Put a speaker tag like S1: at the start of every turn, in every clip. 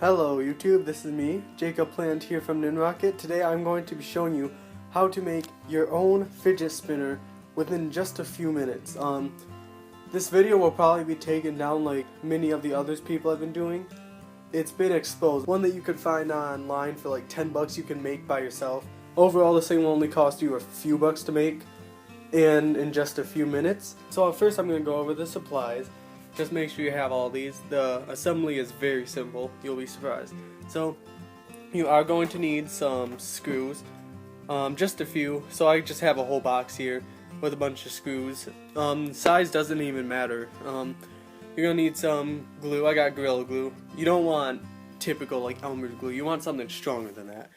S1: Hello YouTube, this is me, Jacob Plant here from Ninrocket. Today I'm going to be showing you how to make your own fidget spinner within just a few minutes. This video will probably be taken down like many of the others people have been doing. It's been exposed. One that you could find online for like 10 bucks you can make by yourself. Overall this thing will only cost you a few bucks to make and in just a few minutes. So first I'm going to go over the supplies. Just make sure you have all these. The assembly is very simple. You'll be surprised. So you are going to need some screws, just a few. So I just have a whole box here with a bunch of screws. Size doesn't even matter. You're gonna need some glue. I got Gorilla Glue. You don't want typical like Elmer's glue. You want something stronger than that.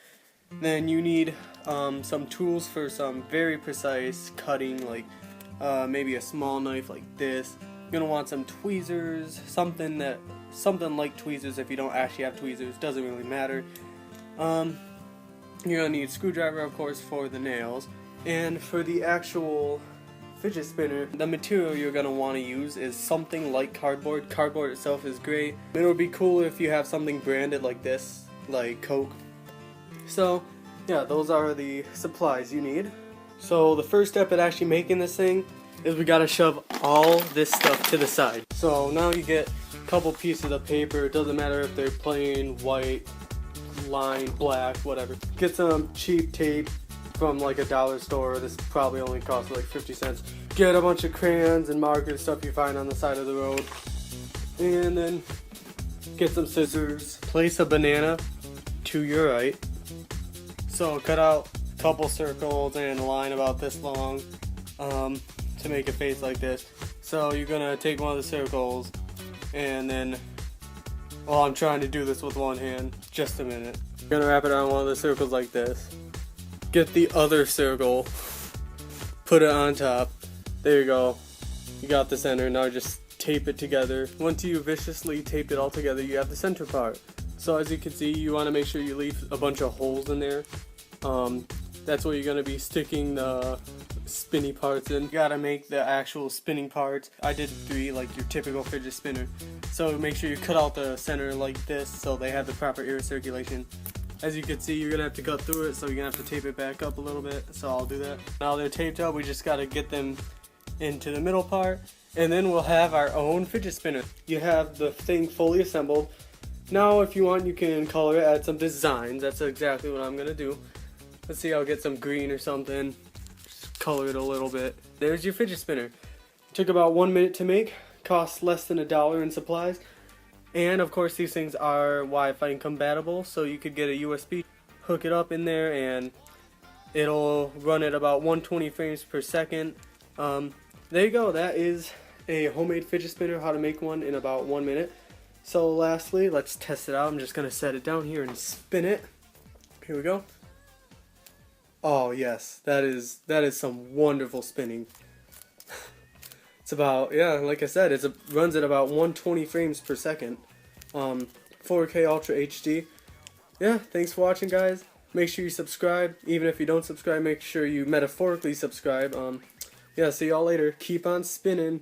S1: Then you need some tools for some very precise cutting, like maybe a small knife like this. You're gonna want some tweezers, something like tweezers. If you don't actually have tweezers, doesn't really matter. You're gonna need a screwdriver, of course, for the nails. And for the actual fidget spinner, the material you're gonna want to use is something like cardboard. Cardboard itself is great. It would be cooler if you have something branded like this, like Coke. So yeah, those are the supplies you need. So the first step at actually making this thing is we gotta shove all this stuff to the side. So now you get a couple pieces of paper. It doesn't matter if they're plain, white, lined, black, whatever. Get some cheap tape from like a dollar store. This probably only costs like 50 cents. Get a bunch of crayons and markers, stuff you find on the side of the road. And then get some scissors. Place a banana to your right. So cut out a couple circles and a line about this long. To make a face like this. So you're gonna take one of the circles and then, well, I'm trying to do this with one hand, just a minute. You're gonna wrap it around one of the circles like this. Get the other circle, put it on top. There you go. You got the center. Now just tape it together. Once you viciously taped it all together, you have the center part. So as you can see, you want to make sure you leave a bunch of holes in there. That's where you're gonna be sticking the spinny parts in. You gotta make the actual spinning parts. I did 3 like your typical fidget spinner. So make sure you cut out the center like this so they have the proper air circulation. As you can see, you're gonna have to cut through it, so you're gonna have to tape it back up a little bit. So I'll do that. Now they're taped up, we just gotta get them into the middle part, and then we'll have our own fidget spinner. You have the thing fully assembled. Now if you want, you can color it, add some designs. That's exactly what I'm gonna do. Let's see, I'll get some green or something. Color it a little bit. There's your fidget spinner. It took about 1 minute to make, costs less than $1 in supplies, and of course these things are Wi-Fi compatible, so you could get a USB, hook it up in there, and it'll run at about 120 frames per second. There you go. That is a homemade fidget spinner, how to make one in about 1 minute. So lastly, let's test it out. I'm just gonna set it down here and spin it. Here we go. Oh yes, that is some wonderful spinning. It's about, yeah, like I said, it runs at about 120 frames per second. 4K Ultra HD. Yeah, thanks for watching, guys. Make sure you subscribe. Even if you don't subscribe, make sure you metaphorically subscribe. Yeah, see y'all later. Keep on spinning.